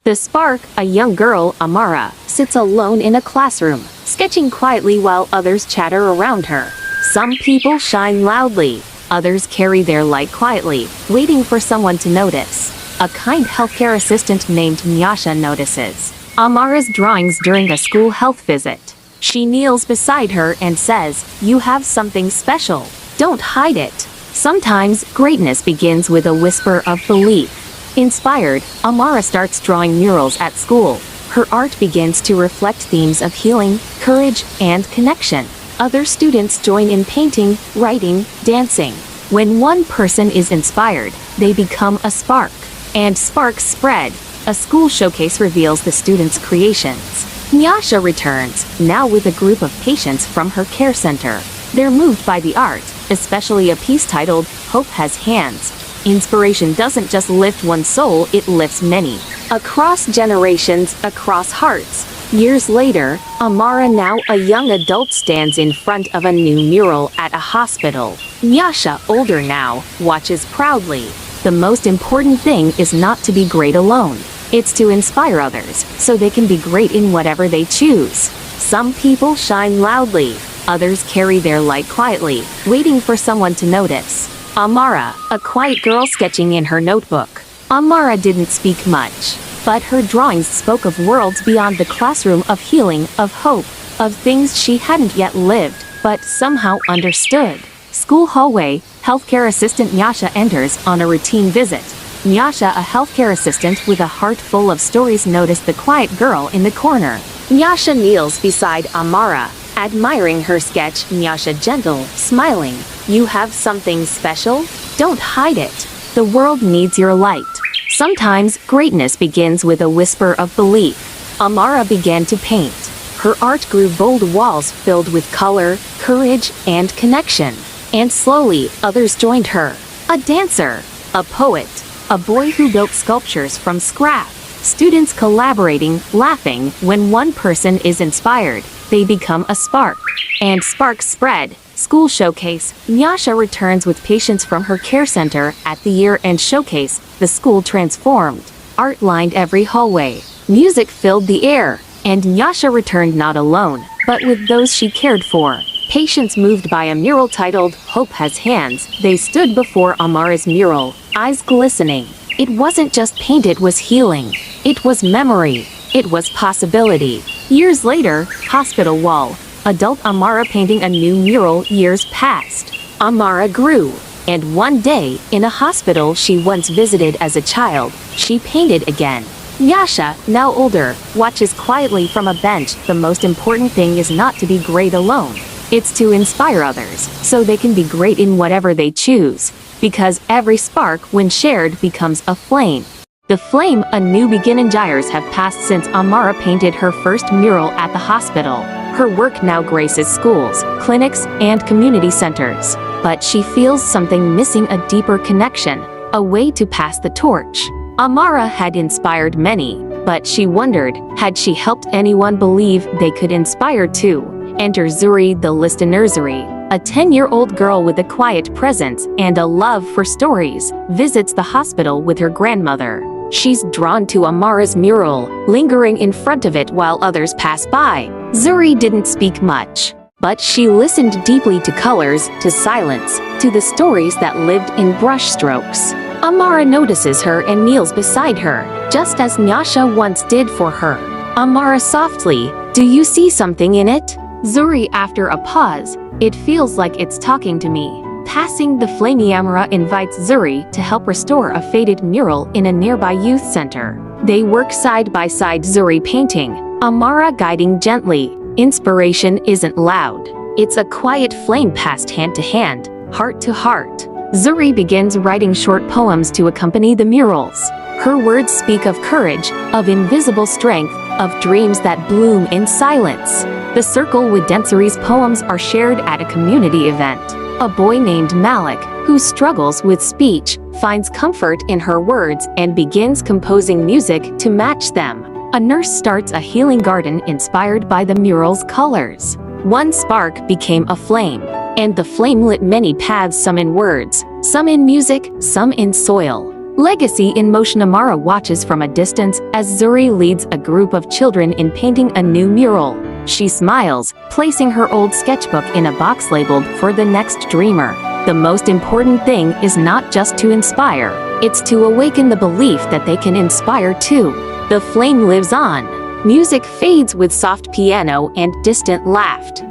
The spark, a young girl, Amara, sits alone in a classroom, sketching quietly while others chatter around her. Some people shine loudly, others carry their light quietly, waiting for someone to notice. A kind healthcare assistant named Nyasha notices Amara's drawings during a school health visit. She kneels beside her and says, "You have something special. Don't hide it." Sometimes, greatness begins with a whisper of belief. Inspired, Amara starts drawing murals at school. Her art begins to reflect themes of healing, courage, and connection. Other students join in painting, writing, dancing. When one person is inspired, they become a spark. And sparks spread. A school showcase reveals the students' creations. Nyasha returns, now with a group of patients from her care center. They're moved by the art, especially a piece titled, "Hope Has Hands." Inspiration doesn't just lift one soul, it lifts many. Across generations, across hearts. Years later, Amara, now a young adult, stands in front of a new mural at a hospital. Nyasha, older now, watches proudly. The most important thing is not to be great alone. It's to inspire others, so they can be great in whatever they choose. Some people shine loudly, others carry their light quietly, waiting for someone to notice. Amara, a quiet girl sketching in her notebook. Amara didn't speak much, but her drawings spoke of worlds beyond the classroom, of healing, of hope, of things she hadn't yet lived, but somehow understood. School hallway, healthcare assistant Nyasha enters on a routine visit. Nyasha, a healthcare assistant with a heart full of stories, noticed the quiet girl in the corner. Nyasha kneels beside Amara, admiring her sketch. Nyasha, gentle, smiling. "You have something special? Don't hide it. The world needs your light." Sometimes, greatness begins with a whisper of belief. Amara began to paint. Her art grew bold, walls filled with color, courage, and connection. And slowly, others joined her. A dancer, a poet, a boy who built sculptures from scrap. Students collaborating, laughing. When one person is inspired, they become a spark. And sparks spread. School showcase. Nyasha returns with patients from her care center. At the year-end showcase, the school transformed. Art lined every hallway. Music filled the air. And Nyasha returned not alone, but with those she cared for. Patients moved by a mural titled, "Hope Has Hands." They stood before Amara's mural, eyes glistening. It wasn't just paint, it was healing. It was memory. It was possibility. Years later, hospital wall. Adult Amara painting a new mural. Years passed. Amara grew. And one day, in a hospital she once visited as a child, she painted again. Nyasha, now older, watches quietly from a bench. The most important thing is not to be great alone. It's to inspire others, so they can be great in whatever they choose. Because every spark, when shared, becomes a flame. The flame, a new beginning. Years have passed since Amara painted her first mural at the hospital. Her work now graces schools, clinics, and community centers. But she feels something missing, a deeper connection, a way to pass the torch. Amara had inspired many, but she wondered, had she helped anyone believe they could inspire too? Enter Zuri, the listener. Zuri, a 10-year-old girl with a quiet presence and a love for stories, visits the hospital with her grandmother. She's drawn to Amara's mural, lingering in front of it while others pass by. Zuri didn't speak much, but she listened deeply to colors, to silence, to the stories that lived in brushstrokes. Amara notices her and kneels beside her, just as Nyasha once did for her. Amara softly, "Do you see something in it?" Zuri, after a pause, "It feels like it's talking to me." Passing the flame, Amara invites Zuri to help restore a faded mural in a nearby youth center. They work side by side, Zuri painting, Amara guiding gently. Inspiration isn't loud. It's a quiet flame passed hand to hand, heart to heart. Zuri begins writing short poems to accompany the murals. Her words speak of courage, of invisible strength, of dreams that bloom in silence. The circle with Zuri's poems are shared at a community event. A boy named Malik, who struggles with speech, finds comfort in her words and begins composing music to match them. A nurse starts a healing garden inspired by the mural's colors. One spark became a flame, and the flame lit many paths, some in words, some in music, some in soil. Legacy in motion. Amara watches from a distance as Zuri leads a group of children in painting a new mural. She smiles, placing her old sketchbook in a box labeled "For the Next Dreamer." The most important thing is not just to inspire, it's to awaken the belief that they can inspire too. The flame lives on. Music fades with soft piano and distant laughter.